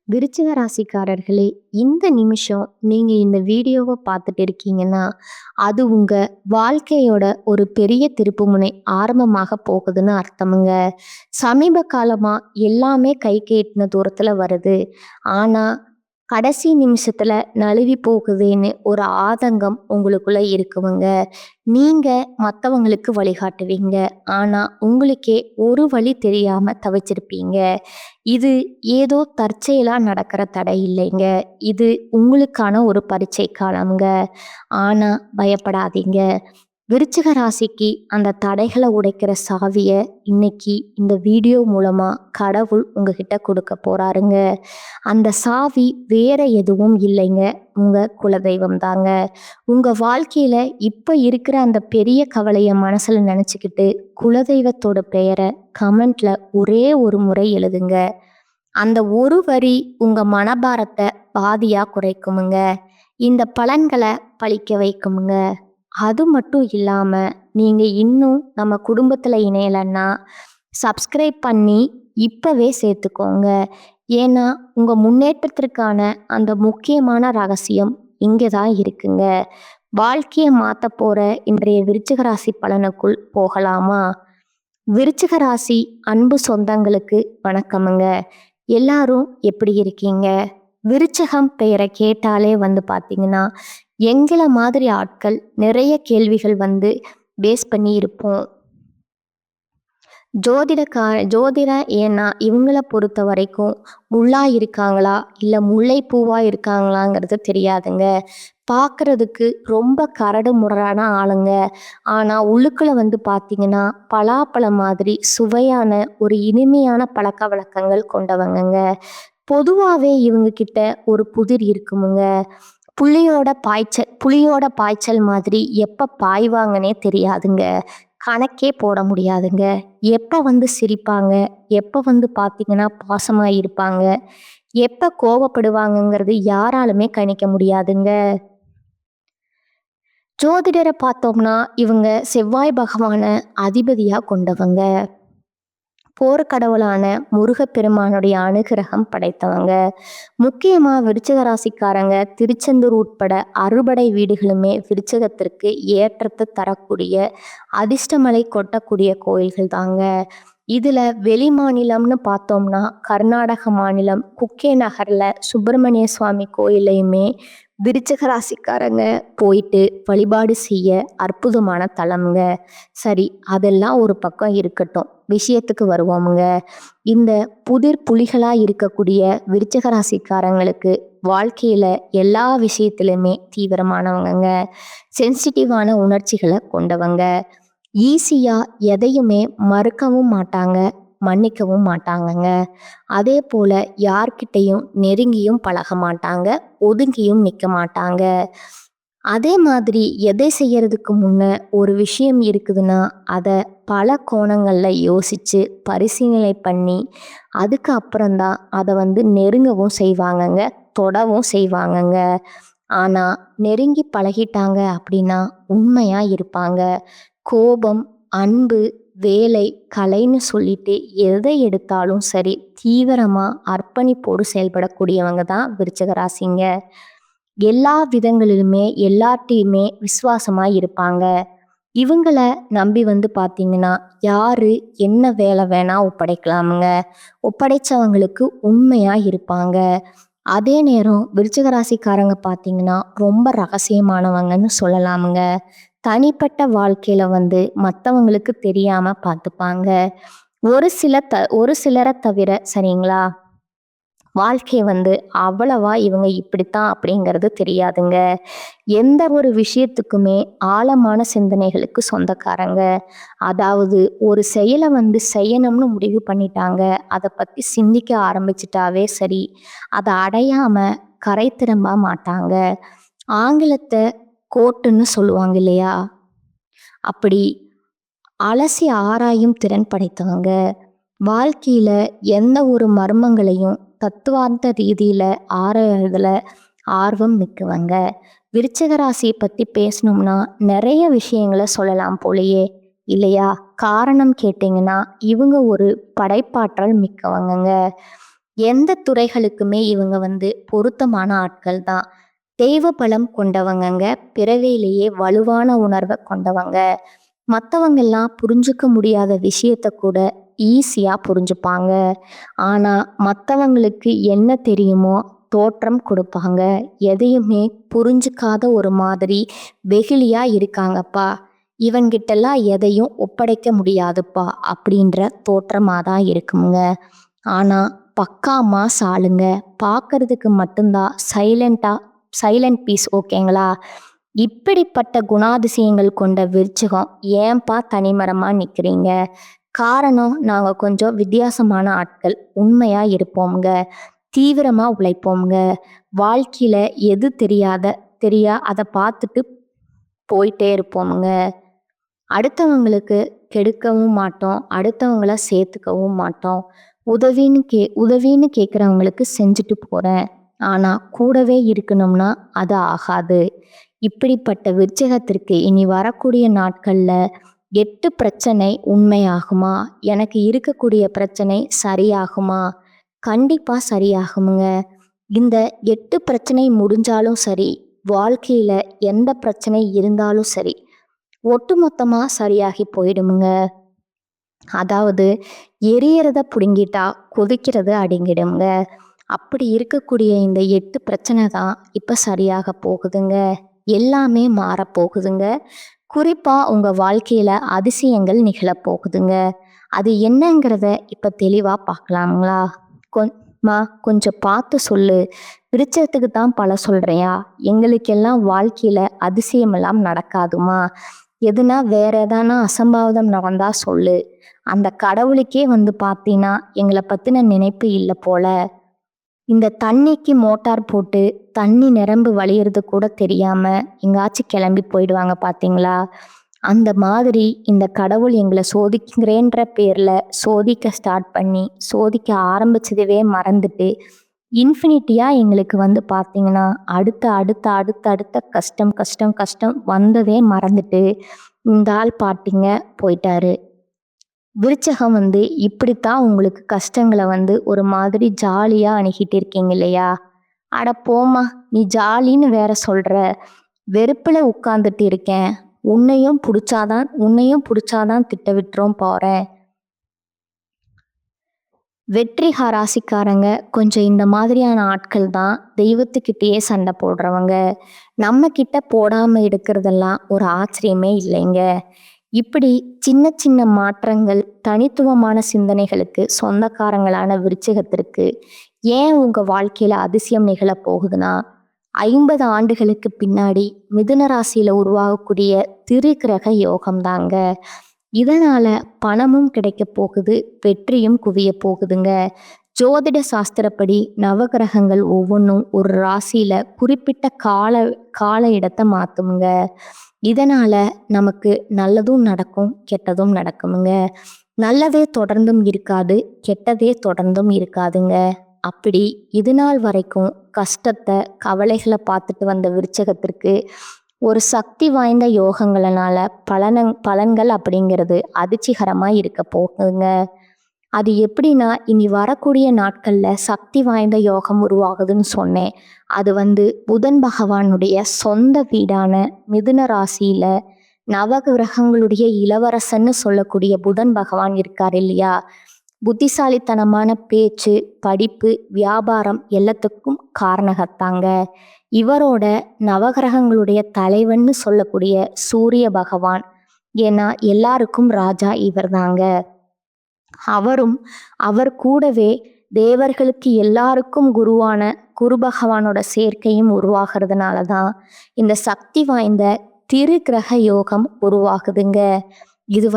விருச்சிக ராசிக்காரர்களே, இந்த நிமிஷம் நீங்க இந்த வீடியோவை பார்த்துட்டு இருக்கீங்கன்னா, அது உங்க வாழ்க்கையோட ஒரு பெரிய திருப்புமுனை ஆரம்பமாக போகுதுன்னு அர்த்தமுங்க. சமீப காலமா எல்லாமே கைக்கு எட்டுன தூரத்துல வருது. ஆனா, கடைசி நிமிஷத்துல நழுவி போகுதேன்னு ஒரு ஆதங்கம் உங்களுக்குள்ள இருக்குமுங்க. நீங்க மத்தவங்களுக்கு வழிகாட்டுவீங்க. ஆனா, உங்களுக்கே ஒரு வழி தெரியாம தவிச்சிருப்பீங்க. இது ஏதோ தற்செயலா நடக்கிற தடை இல்லைங்க. இது உங்களுக்கான ஒரு பரீட்சை காலம்ங்க. ஆனா பயப்படாதீங்க. விருச்சிக ராசிக்கு அந்த தடைகளை உடைக்கிற சாவிய இன்னைக்கு இந்த வீடியோ மூலமா கடவுள் உங்ககிட்ட கொடுக்க போறாருங்க. அந்த சாவி வேற எதுவும் இல்லைங்க. உங்க குலதெய்வம் தாங்க. உங்க வாழ்க்கையில இப்ப இருக்கிற அந்த பெரிய கவலைய மனசுல நினைச்சுக்கிட்டு குலதெய்வத்தோட பெயரை கமெண்ட்ல ஒரே ஒரு முறை எழுதுங்க. அந்த ஒரு வரி உங்க மனபாரத்தை பாதியா குறைக்குமுங்க. இந்த பலன்களை பழிக்க வைக்குமுங்க. அது மட்டும் இல்லாம நீங்க இன்னும் நம்ம குடும்பத்துல இணையலைன்னா சப்ஸ்கிரைப் பண்ணி இப்பவே சேர்த்துக்கோங்க. ஏன்னா உங்க முன்னேற்றத்திற்கான அந்த முக்கியமான ரகசியம் இங்கே தான் இருக்குங்க. வாழ்க்கையை மாத்த போற இன்றைய விருச்சிக ராசி பலனுக்குள் போகலாமா? விருச்சிக ராசி அன்பு சொந்தங்களுக்கு வணக்கமுங்க. எல்லாரும் எப்படி இருக்கீங்க? விருச்சகம் பெயரை கேட்டாலே பார்த்தீங்கன்னா எங்களை மாதிரி ஆட்கள் நிறைய கேள்விகள் பேஸ் பண்ணி இருப்போம். ஜோதிடம் ஏன்னா இவங்கள பொறுத்த வரைக்கும் முள்ளா இருக்காங்களா இல்லை முல்லை பூவா இருக்காங்களாங்கிறது தெரியாதுங்க. பார்க்கறதுக்கு ரொம்ப கரடு முரடான ஆளுங்க. ஆனால் உள்ளுக்குள்ள பார்த்தீங்கன்னா பலாப்பழம் மாதிரி சுவையான ஒரு இனிமையான பழக்க வழக்கங்கள் கொண்டவங்கங்க. பொதுவாகவே இவங்க கிட்ட ஒரு புதிர் இருக்குமுங்க. புலியோட பாய்ச்சல் மாதிரி எப்போ பாய்வாங்கன்னே தெரியாதுங்க. கணக்கே போட முடியாதுங்க. எப்போ சிரிப்பாங்க, எப்போ பார்த்தீங்கன்னா பாசமாக இருப்பாங்க, எப்போ கோபப்படுவாங்கங்கிறது யாராலுமே கணிக்க முடியாதுங்க. ஜோதிடரை பார்த்தோம்னா இவங்க செவ்வாய் பகவானை அதிபதியாக கொண்டவங்க. போர்க்கடவுளான முருகப்பெருமானுடைய அனுகிரகம் படைத்தவங்க. முக்கியமாக விருச்சிக ராசிக்காரங்க திருச்செந்தூர் உட்பட அறுபடை வீடுகளுமே விருச்சிகத்திற்கு ஏற்றத்தை தரக்கூடிய அதிர்ஷ்டமலை கொட்டக்கூடிய கோயில்கள் தாங்க. இதில் வெளி மாநிலம்னு பார்த்தோம்னா கர்நாடக மாநிலம் குக்கே நகரில் சுப்பிரமணிய சுவாமி கோயிலையுமே விருச்சிக ராசிக்காரங்க போயிட்டு வழிபாடு செய்ய அற்புதமான தலம்ங்க. சரி, அதெல்லாம் ஒரு பக்கம் இருக்கட்டும், விஷயத்துக்கு வருவோமுங்க. இந்த புலிகளாக இருக்கக்கூடிய விருச்சிக ராசிக்காரங்களுக்கு வாழ்க்கையில் எல்லா விஷயத்திலுமே தீவிரமானவங்க, சென்சிட்டிவான உணர்ச்சிகளை கொண்டவங்க. ஈஸியாக எதையுமே மறுக்கவும் மாட்டாங்க, மன்னிக்கவும் மாட்டாங்கங்க. அதே போல் யார்கிட்டையும் நெருங்கியும் பழக மாட்டாங்க, ஒதுங்கியும் நிற்க மாட்டாங்க. அதே மாதிரி எதை செய்யறதுக்கு முன்ன ஒரு விஷயம் இருக்குதுன்னா அதை பல கோணங்களில் யோசித்து பரிசீலனை பண்ணி அதுக்கு அப்புறம்தான் அதை நெருங்கவும் செய்வாங்கங்க, தொடவும் செய்வாங்கங்க. ஆனால் நெருங்கி பழகிட்டாங்க அப்படின்னா உண்மையாக இருப்பாங்க. கோபம், அன்பு, வேலை, கலைன்னு சொல்லிட்டு எதை எடுத்தாலும் சரி தீவிரமாக அர்ப்பணிப்போடு செயல்படக்கூடியவங்க தான் விருச்சிக ராசிங்க. எல்லா விதங்களிலுமே எல்லார்ட்டையுமே விசுவாசமாக இருப்பாங்க. இவங்கள நம்பி பார்த்தீங்கன்னா யாரு என்ன வேலை வேணா ஒப்படைக்கலாமுங்க. ஒப்படைச்சவங்களுக்கு உண்மையாக இருப்பாங்க. அதே நேரம் விருச்சிக ராசிக்காரங்க பார்த்தீங்கன்னா ரொம்ப ரகசியமானவங்கன்னு சொல்லலாமுங்க. தனிப்பட்ட வாழ்க்கையில் மற்றவங்களுக்கு தெரியாமல் பார்த்துப்பாங்க. ஒரு சிலரை தவிர சரிங்களா, வாழ்க்கை அவ்வளவா இவங்க இப்படித்தான் அப்படிங்கிறது தெரியாதுங்க. எந்த ஒரு விஷயத்துக்குமே ஆழமான சிந்தனைகளுக்கு சொந்தக்காரங்க. அதாவது ஒரு செயலை செய்யணும்னு முடிவு பண்ணிட்டாங்க, அதை பற்றி சிந்திக்க ஆரம்பிச்சிட்டாவே சரி, அதை அடையாம கரை திரும்ப மாட்டாங்க. ஆங்கிலத்தை கோட்டுன்னு சொல்லுவாங்க இல்லையா, அப்படி அலசி ஆராயும் திறன் படைத்தவங்க. வாழ்க்கையில எந்த ஒரு மர்மங்களையும் தத்துவார்த்த ரீதியில ஆராயறதுல ஆர்வம் மிக்கவங்க. விருச்சிக ராசியை பற்றி பேசணும்னா நிறைய விஷயங்களை சொல்லலாம் போலயே இல்லையா? காரணம் கேட்டிங்கன்னா இவங்க ஒரு படைப்பாற்றல் மிக்கவங்கங்க. எந்த துறைகளுக்குமே இவங்க பொருத்தமான ஆட்கள் தான். தெய்வ பலம் கொண்டவங்கங்க. பிறவியிலேயே வலுவான உணர்வை கொண்டவங்க. மற்றவங்கெல்லாம் புரிஞ்சுக்க முடியாத விஷயத்த கூட ஈஸியா புரிஞ்சுப்பாங்க. ஆனா மற்றவங்களுக்கு என்ன தெரியுமோ தோற்றம் கொடுப்பாங்க. எதையுமே புரிஞ்சுக்காத ஒரு மாதிரி வெகுளியா இருக்காங்கப்பா, இவங்கிட்டெல்லாம் எதையும் ஒப்படைக்க முடியாதுப்பா அப்படின்ற தோற்றமாக தான் இருக்குங்க. ஆனா பக்கா மாஸ் ஆளுங்க. பார்க்கறதுக்கு மட்டும்தான் சைலண்ட் பீஸ், ஓகேங்களா? இப்படிப்பட்ட குணாதிசயங்கள் கொண்ட விருச்சிகம் ஏன்பா தனிமரமா நிக்கிறீங்க? காரணம், நாங்க கொஞ்சம் வித்தியாசமான ஆட்கள். உண்மையா இருப்போம்ங்க. தீவிரமா உழைப்போம்ங்க. வாழ்க்கையில எது தெரியா அதை பார்த்துட்டு போயிட்டே இருப்போம்ங்க. அடுத்தவங்களுக்கு கெடுக்கவும் மாட்டோம். அடுத்தவங்கள சேர்த்துக்கவும் மாட்டோம். உதவின்னு கேட்குறவங்களுக்கு செஞ்சுட்டு போறேன். ஆனா கூடவே இருக்கணும்னா அது ஆகாது. இப்படிப்பட்ட விருச்சிகத்திற்கு இனி வரக்கூடிய நாட்கள்ல 8 பிரச்சனை உண்மையாகுமா? எனக்கு இருக்கக்கூடிய பிரச்சனை சரியாகுமா? கண்டிப்பா சரியாகுமுங்க. இந்த 8 பிரச்சனை முடிஞ்சாலும் சரி, வாழ்க்கையில எந்த பிரச்சனை இருந்தாலும் சரி, ஒட்டுமொத்தமா சரியாகி போயிடுமுங்க. அதாவது எரியறத புடுங்கிட்டா கொதிக்கிறது அடங்கிடுங்க. அப்படி இருக்கக்கூடிய இந்த 8 பிரச்சனை தான் இப்ப சரியாக போகுதுங்க. எல்லாமே மாறப்போகுதுங்க. குறிப்பா உங்க வாழ்க்கையில அதிசயங்கள் நிகழப்போகுதுங்க. அது என்னங்கிறத இப்ப தெளிவா பார்க்கலாங்களா? கொஞ்சம் பார்த்து சொல்லு. விருச்சத்துக்கு தான் பல சொல்றியா? எங்களுக்கெல்லாம் வாழ்க்கையில அதிசயமெல்லாம் நடக்காதுமா? எதுனா வேற எதானா அசம்பாவிதம் நடந்தா சொல்லு. அந்த கடவுளுக்கே பார்த்தீன்னா எங்களை பத்தின நினைப்பு இல்லை போல. இந்த தண்ணிக்கு மோட்டார் போட்டு தண்ணி நிரம்பு வழியிறது கூட தெரியாம எங்காச்சும் கிளம்பி போயிடுவாங்க பார்த்தீங்களா? அந்த மாதிரி இந்த கடவுள் எங்களை சோதிக்கிறேன்ற பேர்ல சோதிக்க ஸ்டார்ட் பண்ணி சோதிக்க ஆரம்பிச்சதவே மறந்துட்டு இன்ஃபினிட்டியா எங்களுக்கு பார்த்தீங்கன்னா அடுத்த அடுத்த அடுத்த அடுத்த கஷ்டம் கஷ்டம் கஷ்டம் வந்ததே மறந்துட்டு இந்த ஆள் பாட்டிங்க போயிட்டாரு. விருச்சகம் இப்படித்தான் உங்களுக்கு கஷ்டங்களை ஒரு மாதிரி ஜாலியா அணுகிட்டு இருக்கீங்க இல்லையா? அட போம்மா, நீ ஜாலின்னு வேற சொல்ற. வெறுப்புல உட்கார்ந்துட்டு இருக்கேன். உன்னையும் பிடிச்சாதான் திட்ட விட்டுறோம் போறேன். வெற்றிகா ராசிக்காரங்க கொஞ்சம் இந்த மாதிரியான ஆட்கள் தான் தெய்வத்துக்கிட்டேயே சண்டை போடுறவங்க. நம்ம கிட்ட போடாம எடுக்கிறதெல்லாம் ஒரு ஆச்சரியமே இல்லைங்க. இப்படி சின்ன சின்ன மாற்றங்கள் தனித்துவமான சிந்தனைகளுக்கு சொந்தக்காரங்களான விருச்சிகத்திற்கு ஏன் உங்க வாழ்க்கையில அதிசயம் நிகழ போகுதுன்னா, 50 ஆண்டுகளுக்கு பின்னாடி மிதுன ராசியில உருவாகக்கூடிய திரிகிரக யோகம் தாங்க. இதனால பணமும் கிடைக்க போகுது, வெற்றியும் குவிய போகுதுங்க. ஜோதிட சாஸ்திரப்படி நவகிரகங்கள் ஒவ்வொன்றும் ஒரு ராசியில குறிப்பிட்ட கால இடத்தை மாத்துமுங்க. இதனால நமக்கு நல்லதும் நடக்கும், கெட்டதும் நடக்குமுங்க. நல்லதே தொடர்ந்தும் இருக்காது, கெட்டதே தொடர்ந்தும் இருக்காதுங்க. அப்படி இது நாள் வரைக்கும் கஷ்டத்தை கவலைகளை பார்த்துட்டு வந்த விருச்சகத்திற்கு ஒரு சக்தி வாய்ந்த யோகங்களனால பலன்கள் அப்படிங்கிறது அதிர்ச்சிகரமா இருக்க போகுதுங்க. அது எப்படின்னா, இனி வரக்கூடிய நாட்கள்ல சக்தி வாய்ந்த யோகம் உருவாகுதுன்னு சொன்னேன். அது புதன் பகவானுடைய சொந்த வீடான மிதுன ராசியில நவகிரகங்களுடைய இளவரசன்னு சொல்லக்கூடிய புதன் பகவான் இருக்கார் இல்லையா? புத்திசாலித்தனமான பேச்சு, படிப்பு, வியாபாரம் எல்லாத்துக்கும் காரணகத்தாங்க. இவரோட நவகிரகங்களுடைய தலைவன்னு சொல்லக்கூடிய சூரிய பகவான். ஏன்னா எல்லாருக்கும் ராஜா இவர் தாங்க. அவர் கூடவே தேவர்களுக்கு எல்லாருக்கும் குருவான குரு பகவானோட சேர்க்கையும் உருவாகிறதுனால தான் இந்த சக்தி வாய்ந்த திரிகிரக யோகம் உருவாகுதுங்க. இது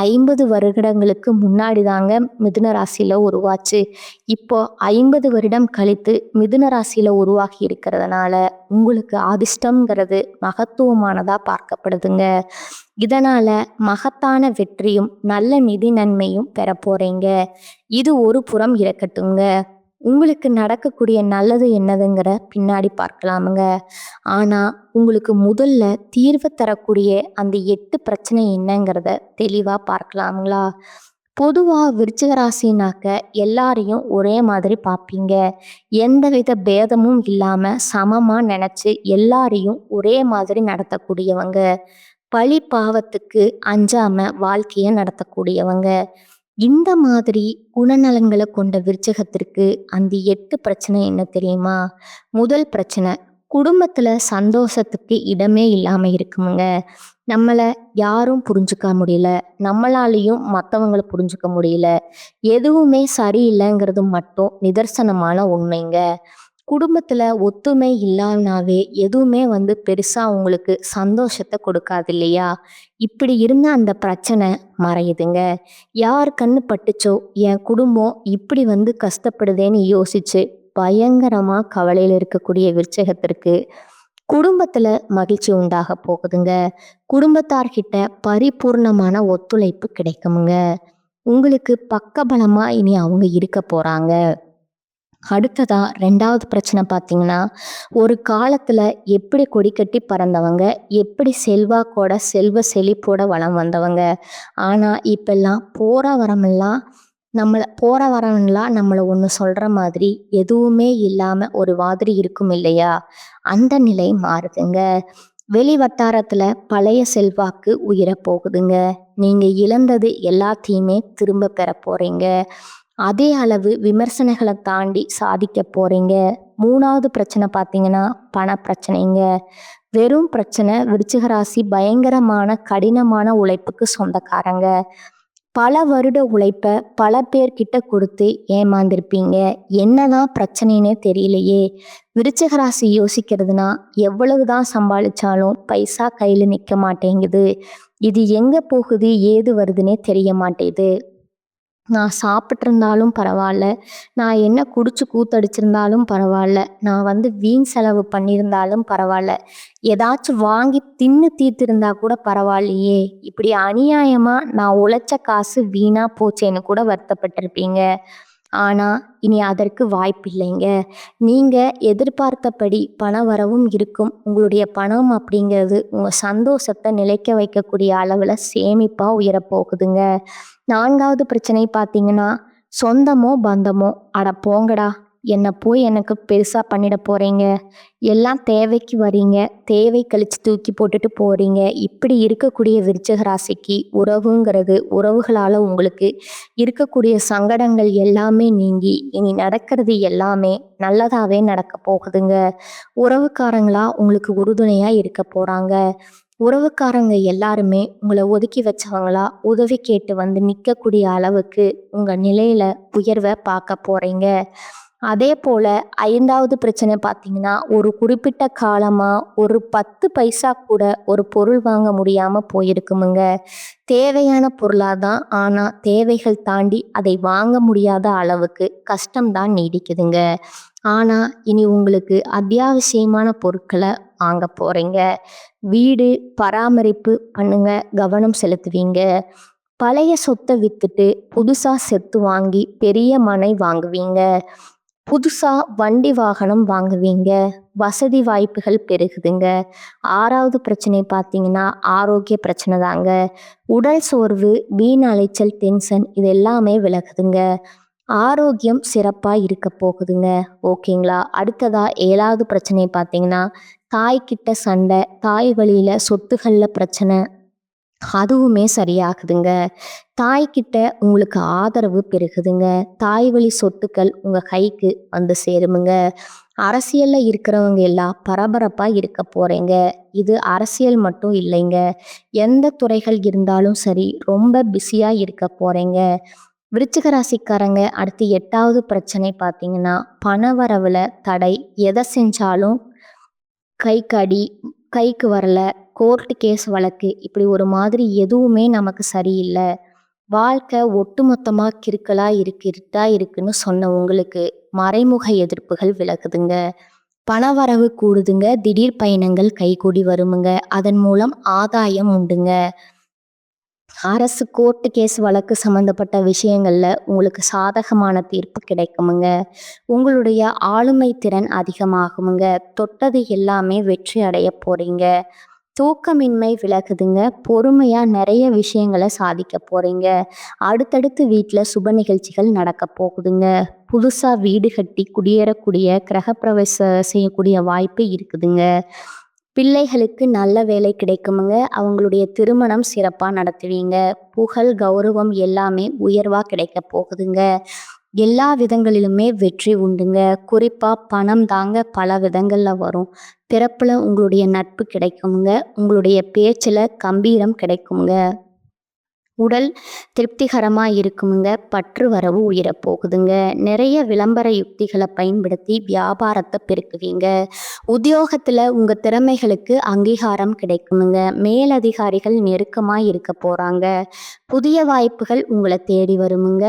50 வருடங்களுக்கு முன்னாடி தாங்க மிதுன ராசியில உருவாச்சு. இப்போ 50 வருடம் கழித்து மிதுன ராசியில உருவாகி இருக்கிறதுனால உங்களுக்கு அதிர்ஷ்டம்ங்கிறது மகத்துவமானதா பார்க்கப்படுதுங்க. இதனால மகத்தான வெற்றியும் நல்ல நிதி நன்மையும் பெற போறீங்க. இது ஒரு புறம் இருக்கட்டுங்க. உங்களுக்கு நடக்கக்கூடிய நல்லது என்னதுங்கிற பின்னாடி பார்க்கலாமுங்க. ஆனா உங்களுக்கு முதல்ல தீர்வு தரக்கூடிய அந்த 8 பிரச்சனை என்னங்கிறத தெளிவா பார்க்கலாங்களா? பொதுவா விருச்சிக ராசினாக்க எல்லாரையும் ஒரே மாதிரி பார்ப்பீங்க. எந்தவித பேதமும் இல்லாம சமமா நெனச்சு எல்லாரையும் ஒரே மாதிரி நடத்தக்கூடியவங்க. பழி பாவத்துக்கு அஞ்சாம வாழ்க்கைய நடத்தக்கூடியவங்க. இந்த மாதிரி குணநலன்கள கொண்ட விருச்சிகத்திற்கு அந்த 8 பிரச்சனை என்ன தெரியுமா? முதல் பிரச்சனை, குடும்பத்துல சந்தோஷத்துக்கு இடமே இல்லாம இருக்குமுங்க. நம்மள யாரும் புரிஞ்சுக்க முடியல. நம்மளாலயும் மத்தவங்கள புரிஞ்சுக்க முடியல. எதுவுமே சரியில்லங்கிறது மட்டும் நிதர்சனமான உண்மைங்க. குடும்பத்துல ஒத்துமை இல்லாமனாவே எதுவுமே பெருசா உங்களுக்கு சந்தோஷத்த கொடுக்காது இல்லையா? இப்படி இருந்த அந்த பிரச்சனை மறையுதுங்க. யார் கண்ணு பட்டுச்சோ, என் குடும்பம் இப்படி கஷ்டப்படுதேன்னு யோசிச்சு பயங்கரமா கவலையில இருக்கக்கூடிய விருச்சகத்திற்கு குடும்பத்துல மகிழ்ச்சி உண்டாக போகுதுங்க. குடும்பத்தார்கிட்ட பரிபூர்ணமான ஒத்துழைப்பு கிடைக்குமுங்க. உங்களுக்கு பக்கபலமா இனி அவங்க இருக்க போறாங்க. அடுத்ததா 2வது பிரச்சனை பார்த்தீங்கன்னா, ஒரு காலத்துல எப்படி கொடிக்கட்டி பறந்தவங்க, எப்படி செல்வாக்கோட செல்வ செழிப்போட வலம் வந்தவங்க. ஆனா இப்பெல்லாம் போற வரவன்லாம் நம்மள ஒண்ணு சொல்ற மாதிரி எதுவுமே இல்லாம ஒரு மாதிரி இருக்கும் இல்லையா? அந்த நிலை மாறுதுங்க. வெளி வட்டாரத்துல பழைய செல்வாக்கு உயரப் போகுதுங்க. நீங்க இழந்தது எல்லாத்தையுமே திரும்ப பெற போறீங்க. அதே அளவு விமர்சனங்களை தாண்டி சாதிக்க போறீங்க. 3வது பிரச்சனை பார்த்தீங்கன்னா, பண பிரச்சனைங்க. வெறும் பிரச்சனை, விருச்சிக ராசி பயங்கரமான கடினமான உழைப்புக்கு சொந்தக்காரங்க. பல வருட உழைப்ப பல பேர்கிட்ட கொடுத்து ஏமாந்திருப்பீங்க. என்னதான் பிரச்சனைன்னே தெரியலையே. விருச்சிக ராசி யோசிக்கிறதுனா, எவ்வளவுதான் சம்பாதிச்சாலும் பைசா கையில நிக்க மாட்டேங்குது. இது எங்க போகுது, ஏது வருதுன்னே தெரிய மாட்டேங்குது. நான் சாப்பிட்ருந்தாலும் பரவாயில்ல, நான் என்ன குடிச்சு கூத்தடிச்சிருந்தாலும் பரவாயில்ல, நான் வீண் செலவு பண்ணியிருந்தாலும் பரவாயில்ல, ஏதாச்சும் வாங்கி தின்னு தீர்த்திருந்தா கூட பரவாயில்லையே, இப்படி அநியாயமா நான் உழைச்ச காசு வீணா போச்சேன்னு கூட வருத்தப்பட்டிருப்பீங்க. ஆனா இனி அதற்கு வாய்ப்பில்லைங்க. நீங்க எதிர்பார்த்தபடி பண வரவும் இருக்கும். உங்களுடைய பணம் அப்படிங்கிறது உங்க சந்தோஷத்தை நிலைக்க வைக்கக்கூடிய அளவுல சேமிப்பா உயரப்போகுதுங்க. 4வது பிரச்சனை பார்த்தீங்கன்னா, சொந்தமோ பந்தமோ, அட போங்கடா, என்ன போய் எனக்கு பெருசா பண்ணிட போறீங்க, எல்லாம் தேவைக்கு வரீங்க, தேவை கழிச்சு தூக்கி போட்டுட்டு போறீங்க. இப்படி இருக்கக்கூடிய விருச்சிக ராசிக்கு உறவுகளால உங்களுக்கு இருக்கக்கூடிய சங்கடங்கள் எல்லாமே நீங்கி இனி நடக்கிறது எல்லாமே நல்லதாவே நடக்க போகுதுங்க. உறவுக்காரங்களா உங்களுக்கு உறுதுணையா இருக்க போறாங்க. உறவுக்காரங்க எல்லாருமே உங்களை ஒதுக்கி வச்சவங்களா உதவி கேட்டு நிற்கக்கூடிய அளவுக்கு உங்க நிலையில உயர்வை பார்க்க போறீங்க. அதே போல 5வது பிரச்சனை பார்த்தீங்கன்னா, ஒரு குறிப்பிட்ட காலமா ஒரு 10 பைசா கூட ஒரு பொருள் வாங்க முடியாம போயிருக்குமுங்க. தேவையான பொருளாதான், ஆனா தேவைகள் தாண்டி அதை வாங்க முடியாத அளவுக்கு கஷ்டம்தான் நீடிக்குதுங்க. ஆனா இனி உங்களுக்கு அத்தியாவசியமான பொருட்களை வாங்க போறீங்க. வீடு பராமரிப்பு பண்ணுங்க, கவனம் செலுத்துவீங்க. பழைய சொத்தை வித்துட்டு புதுசா சொத்து வாங்கி பெரிய மனை வாங்குவீங்க. புதுசா வண்டி வாகனம் வாங்குவீங்க. வசதி வாய்ப்புகள் பெருகுதுங்க. 6வது பிரச்சனை பார்த்தீங்கன்னா, ஆரோக்கிய பிரச்சனை தாங்க. உடல் சோர்வு, வீண் அலைச்சல், டென்ஷன் இது எல்லாமே விலகுதுங்க. ஆரோக்கியம் சிறப்பா இருக்க போகுதுங்க. ஓகேங்களா? அடுத்ததா 7வது பிரச்சனை பார்த்தீங்கன்னா, தாய்கிட்ட சண்டை, தாய் வழியில சொத்துகள்ல பிரச்சனை, அதுவுமே சரியாகுதுங்க. தாய்கிட்ட உங்களுக்கு ஆதரவு பெருகுதுங்க. தாய் வழி சொத்துக்கள் உங்க கைக்கு சேருமுங்க. அரசியல்ல இருக்கிறவங்க எல்லாம் பரபரப்பா இருக்க போறீங்க. இது அரசியல் மட்டும் இல்லைங்க. எந்த துறைகள் இருந்தாலும் சரி, ரொம்ப பிஸியா இருக்க போறீங்க. விருச்சிக ராசிக்காரங்க அடுத்து 8வது பிரச்சனை பார்த்தீங்கன்னா, பணவரவுல தடை. எதை செஞ்சாலும் கைக்கு அடி, கைக்கு வரல, கோர்ட்டு கேஸ் வழக்கு, இப்படி ஒரு மாதிரி எதுவுமே நமக்கு சரியில்லை. வாழ்க்கை ஒட்டுமொத்தமா இருட்டா இருக்குன்னு சொன்ன உங்களுக்கு மறைமுக எதிர்ப்புகள் விலகுதுங்க. பணவரவு கூடுதுங்க. திடீர் பயணங்கள் கைகூடி வருமுங்க. அதன் மூலம் ஆதாயம் உண்டுங்க. அரசு கோர்ட்டு கேஸ் வழக்கு சம்மந்தப்பட்ட விஷயங்கள்ல உங்களுக்கு சாதகமான தீர்ப்பு கிடைக்குமுங்க. உங்களுடைய ஆளுமை திறன் அதிகமாகுமுங்க. தொட்டது எல்லாமே வெற்றி அடைய போறீங்க. தூக்கமின்மை விலகுதுங்க. பொறுமையா நிறைய விஷயங்களை சாதிக்க போறீங்க. அடுத்தடுத்து வீட்ல சுப நிகழ்ச்சிகள் நடக்க போகுதுங்க. புதுசா வீடு கட்டி குடியேறக்கூடிய கிரகப்பிரவேசம் செய்யக்கூடிய வாய்ப்பு இருக்குதுங்க. பிள்ளைகளுக்கு நல்ல வேலை கிடைக்குமுங்க. அவங்களுடைய திருமணம் சிறப்பா நடத்துவீங்க. புகழ், கௌரவம் எல்லாமே உயர்வா கிடைக்க போகுதுங்க. எல்லா விதங்களிலுமே வெற்றி உண்டுங்க. குறிப்பா பணம் தாங்க பல விதங்கள்ல வரும். பிறப்புல உங்களுடைய நட்பு கிடைக்குமுங்க. உங்களுடைய பேச்சுல கம்பீரம் கிடைக்குங்க. உடல் திருப்திகரமா இருக்குமுங்க. பற்று வரவு உயரப் போகுதுங்க. நிறைய விளம்பர யுக்திகளை பயன்படுத்தி வியாபாரத்தை பெருக்குவீங்க. உத்தியோகத்துல உங்க திறமைகளுக்கு அங்கீகாரம் கிடைக்குமுங்க. மேலதிகாரிகள் நெருக்கமா இருக்க போறாங்க. புதிய வாய்ப்புகள் உங்களை தேடி வருமுங்க.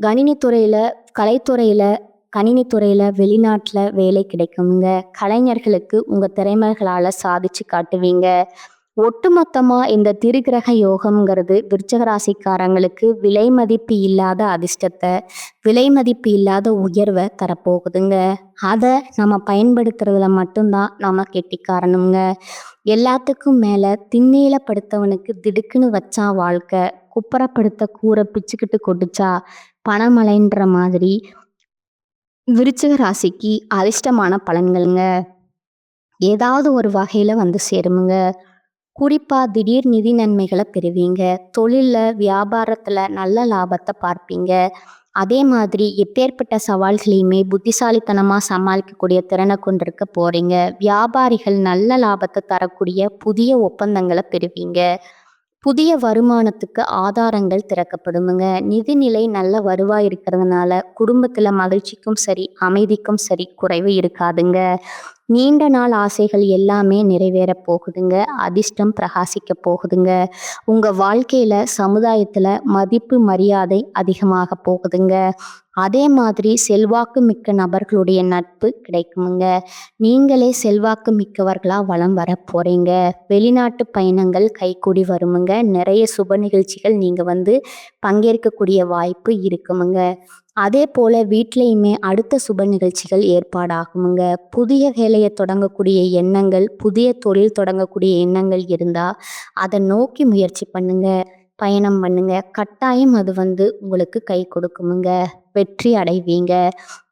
கணினித்துறையில கலைத்துறையில கணினித்துறையில வெளிநாட்டுல வேலை கிடைக்குமுங்க. கலைஞர்களுக்கு உங்க திறமைகளால சாதிச்சு காட்டுவீங்க. ஒட்டுமொத்தமா இந்த திருக்கிரக யோகம்ங்கிறது விருச்சக ராசிக்காரங்களுக்கு விலை மதிப்பு இல்லாத அதிர்ஷ்டத்தை, விலை மதிப்பு இல்லாத உயர்வை தரப்போகுதுங்க. அதை நம்ம பயன்படுத்துறதுல மட்டும்தான் நம்ம கெட்டிக்காரனுங்க. எல்லாத்துக்கும் மேல திண்ணையில படுத்தவனுக்கு திடுக்குன்னு வச்சா வாழ்க்கை, குப்புறப்படுத்த கூரை பிச்சுக்கிட்டு கொட்டுச்சா பணமழைன்ற மாதிரி விருச்சிக ராசிக்கு அதிர்ஷ்டமான பலன்களுங்க ஏதாவது ஒரு வகையில வந்து சேருமுங்க. குறிப்பா திடீர் நிதி நன்மைகளை பெறுவீங்க. தொழில்ல வியாபாரத்துல நல்ல லாபத்தை பார்ப்பீங்க. அதே மாதிரி எப்பேற்பட்ட சவால்களையுமே புத்திசாலித்தனமா சமாளிக்கக்கூடிய திறனை கொண்டிருக்க போறீங்க. வியாபாரிகள் நல்ல லாபத்தை தரக்கூடிய புதிய ஒப்பந்தங்களை பெறுவீங்க. புதிய வருமானத்துக்கு ஆதாரங்கள் திறக்கப்படுமுங்க. நிதிநிலை நல்ல வருவாய் இருக்கிறதுனால குடும்பத்துல மகிழ்ச்சிக்கும் சரி, அமைதிக்கும் சரி குறைவு இருக்காதுங்க. நீண்ட நாள் ஆசைகள் எல்லாமே நிறைவேற போகுதுங்க. அதிர்ஷ்டம் பிரகாசிக்க போகுதுங்க. உங்க வாழ்க்கையில சமுதாயத்துல மதிப்பு மரியாதை அதிகமாக போகுதுங்க. அதே மாதிரி செல்வாக்கு மிக்க நபர்களுடைய நட்பு கிடைக்குமுங்க. நீங்களே செல்வாக்கு மிக்கவர்களா வலம் வர போறீங்க. வெளிநாட்டு பயணங்கள் கைகூடி வருமுங்க. நிறைய சுப நிகழ்ச்சிகள் நீங்க பங்கேற்கக்கூடிய வாய்ப்பு இருக்குமுங்க. அதே போல வீட்லையுமே அடுத்த சுப நிகழ்ச்சிகள் ஏற்பாடாகுமுங்க. புதிய வேலையை தொடங்கக்கூடிய எண்ணங்கள், புதிய தொழில் தொடங்கக்கூடிய எண்ணங்கள் இருந்தா அதை நோக்கி முயற்சி பண்ணுங்க. பயணம் பண்ணுங்க. கட்டாயம் அது உங்களுக்கு கை கொடுக்குமுங்க. வெற்றி அடைவீங்க.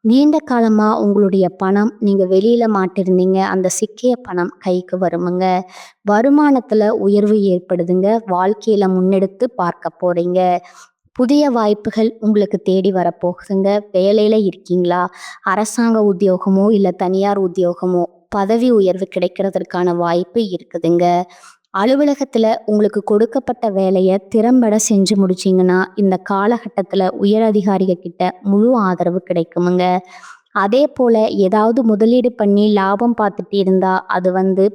நீண்ட காலமா உங்களுடைய பணம் நீங்க வெளியில மாட்டிருந்தீங்க, அந்த சிக்கிய பணம் கைக்கு வருமுங்க. வருமானத்துல உயர்வு ஏற்படுதுங்க. வாழ்க்கையில முன்னெடுத்து பார்க்க போறீங்க. புதிய வாய்ப்புகள் உங்களுக்கு தேடி வரப்போகுதுங்க. வேலையில இருக்கீங்களா? அரசாங்க உத்தியோகமோ இல்ல தனியார் உத்தியோகமோ பதவி உயர்வு கிடைக்கிறதுக்கான வாய்ப்பு இருக்குதுங்க. அலுவலகத்துல உங்களுக்கு கொடுக்கப்பட்ட வேலையை திறம்பட செஞ்சு முடிச்சிங்கன்னா இந்த காலகட்டத்துல உயர் அதிகாரிக கிட்ட முழு ஆதரவு கிடைக்குமுங்க. அதே போல ஏதாவது முதலீடு பண்ணி லாபம் பார்த்துட்டு இருந்தா அது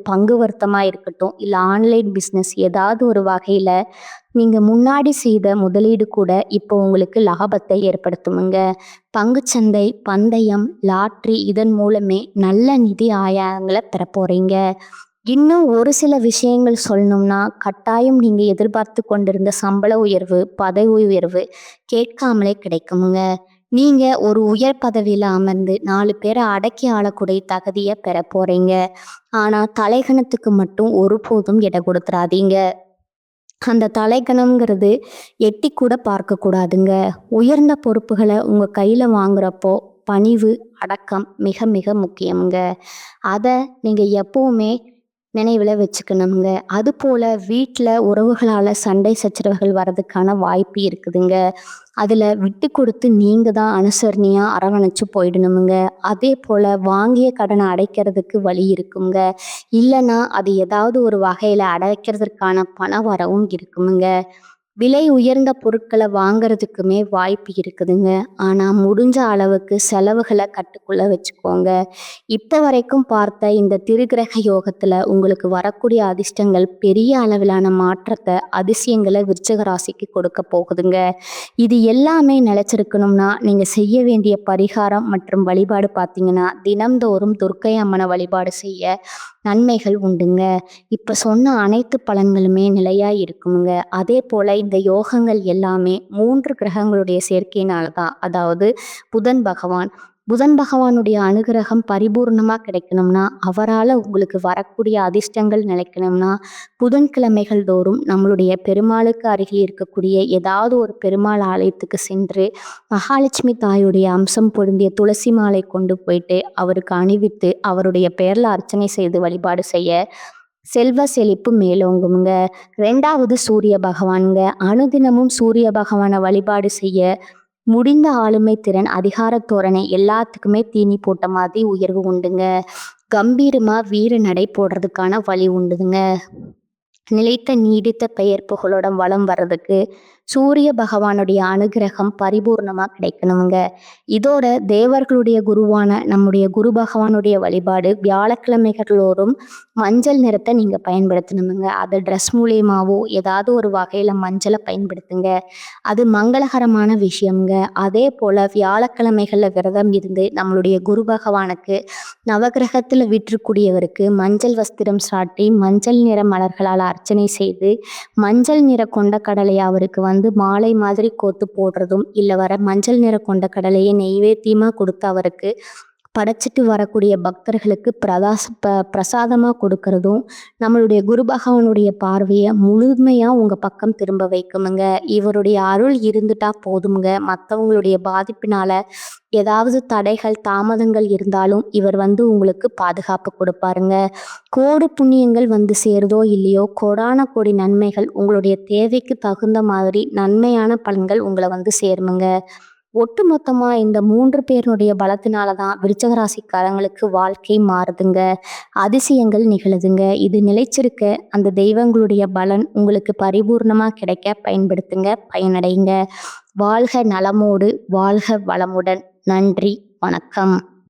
பங்கு வர்த்தமா இருக்கட்டும், இல்ல ஆன்லைன் பிஸ்னஸ் ஏதாவது ஒரு வகையில நீங்க முன்னாடி செய்த முதலீடு கூட இப்போ உங்களுக்கு லாபத்தை ஏற்படுத்துமுங்க. பங்குச்சந்தை, பந்தயம், லாட்ரி இதன் மூலமே நல்ல நிதி ஆதாயங்களை பெற போறீங்க. இன்னும் ஒரு சில விஷயங்கள் சொல்லணும்னா, கட்டாயம் நீங்க எதிர்பார்த்து கொண்டிருந்த சம்பள உயர்வு, பதவி உயர்வு கேட்காமலே கிடைக்குமுங்க. நீங்க ஒரு உயர் பதவியில அமர்ந்து 4 பேரை அடக்கி ஆளக்கூடிய தகுதியை பெற போறீங்க. ஆனா தலைகணத்துக்கு மட்டும் ஒருபோதும் இடம் கொடுத்துறாதீங்க. அந்த தலைகணம்ங்கிறது எட்டி கூட பார்க்க கூடாதுங்க. உயர்ந்த பொறுப்புகளை உங்க கையில வாங்குறப்போ பணிவு, அடக்கம் மிக மிக முக்கியம்ங்க. அதை நீங்க எப்பவுமே நினைவில் வச்சுக்கணுங்க. அதுபோல் வீட்டில் உறவுகளால் சண்டை சச்சரவுகள் வர்றதுக்கான வாய்ப்பு இருக்குதுங்க. அதில் விட்டு கொடுத்து நீங்கள் தான் அனுசரணையாக அரவணைச்சு போயிடணுமுங்க. அதே போல் வாங்கிய கடனை அடைக்கிறதுக்கு வழி இருக்குங்க. இல்லைன்னா அது ஏதாவது ஒரு வகையில் அடைக்கிறதுக்கான பண வரவும் இருக்குமுங்க. விலை உயர்ந்த பொருட்களை வாங்குறதுக்குமே வாய்ப்பு இருக்குதுங்க. ஆனால் முடிஞ்ச அளவுக்கு செலவுகளை கட்டுக்குள்ளே வச்சுக்கோங்க. இப்போ வரைக்கும் பார்த்த இந்த திருக்கிரக யோகத்தில் உங்களுக்கு வரக்கூடிய அதிர்ஷ்டங்கள் பெரிய அளவிலான மாற்றத்தை, அதிசயங்களை விருச்சிக ராசிக்கு கொடுக்க போகுதுங்க. இது எல்லாமே நிலைச்சிருக்கணும்னா நீங்கள் செய்ய வேண்டிய பரிகாரம் மற்றும் வழிபாடு பார்த்தீங்கன்னா, தினம்தோறும் துர்க்கை அம்மனை வழிபாடு செய்ய நன்மைகள் உண்டுங்க. இப்போ சொன்ன அனைத்து பலன்களுமே நிலையாக இருக்குமுங்க. அதே போல் இந்த யோகங்கள் எல்லாமே 3 கிரகங்களுடைய சேர்க்கையினால தான். அதாவது புதன் பகவான், புதன் பகவானுடைய அனுகிரகம் பரிபூர்ணமா கிடைக்கணும்னா, அவரால உங்களுக்கு வரக்கூடிய அதிர்ஷ்டங்கள் நிலைக்கணும்னா, புதன்கிழமைகள் தோறும் நம்மளுடைய பெருமாளுக்கு அருகில் இருக்கக்கூடிய ஏதாவது ஒரு பெருமாள் ஆலயத்துக்கு சென்று, மகாலட்சுமி தாயுடைய அம்சம் பொருந்திய துளசி மாலை கொண்டு போயிட்டு அவருக்கு அணிவித்து, அவருடைய பெயர்ல அர்ச்சனை செய்து வழிபாடு செய்ய செல்வ செழிப்பு மேலோங்குங்க. 2வது சூரிய பகவான்ங்க. அனுதினமும் சூரிய பகவானை வழிபாடு செய்ய முடிந்த ஆளுமை திறன், அதிகார தோரணை எல்லாத்துக்குமே தீனி போட்ட மாதிரி உயர்வு உண்டுங்க. கம்பீரமா வீர நடை போடுறதுக்கான வழி உண்டுங்க. நிலைத்த நீடித்த பெயர் புகழுடன் வலம் வர்றதுக்கு சூரிய பகவானுடைய அனுகிரகம் பரிபூர்ணமா கிடைக்கணுங்க. இதோட தேவர்களுடைய குருவான நம்முடைய குரு பகவானுடைய வழிபாடு வியாழக்கிழமைகளோறும் மஞ்சள் நிறத்தை நீங்க பயன்படுத்தணுங்க. அது ட்ரெஸ் மூலியமாவோ ஏதாவது ஒரு வகையில மஞ்சளை பயன்படுத்துங்க. அது மங்களகரமான விஷயம்ங்க. அதே போல வியாழக்கிழமைகள்ல விரதம் இருந்து நம்மளுடைய குரு பகவானுக்கு நவகிரகத்துல வீற்றிருக்கூடியவருக்கு மஞ்சள் வஸ்திரம் சாட்டி மஞ்சள் நிற மலர்களால் அர்ச்சனை செய்து மஞ்சள் நிற கொண்ட கடலையை அவருக்கு மாலை மாதிரி கோத்து போடுறதும், இல்லை வர மஞ்சள் நிற கொண்ட கடலையை நெய்வேத்தியமாக கொடுத்து அவருக்கு படைச்சிட்டு வரக்கூடிய பக்தர்களுக்கு பிரசாதமாக கொடுக்கறதும் நம்மளுடைய குரு பகவானுடைய பார்வையை முழுமையாக உங்கள் பக்கம் திரும்ப வைக்குமுங்க. இவருடைய அருள் இருந்துட்டா போதுங்க. மற்றவங்களுடைய பாதிப்பினால ஏதாவது தடைகள் தாமதங்கள் இருந்தாலும் இவர் உங்களுக்கு பாதுகாப்பு கொடுப்பாருங்க. கோடி புண்ணியங்கள் சேருதோ இல்லையோ, கோடான கோடி நன்மைகள் உங்களுடைய தேவைக்கு தகுந்த மாதிரி நன்மையான பலன்கள் உங்களை சேருமுங்க. ஒட்டுமொத்தமா இந்த 3 பேருடைய பலத்தினால தான் விருச்சக ராசிக்காரங்களுக்கு வாழ்க்கை மாறுதுங்க. அதிசயங்கள் நிகழுதுங்க. இது நிலைச்சிருக்க அந்த தெய்வங்களுடைய பலன் உங்களுக்கு பரிபூர்ணமா கிடைக்க பயன்படுத்துங்க, பயனடைங்க. வாழ்க நலமோடு, வாழ்க வளமுடன். நன்றி, வணக்கம்.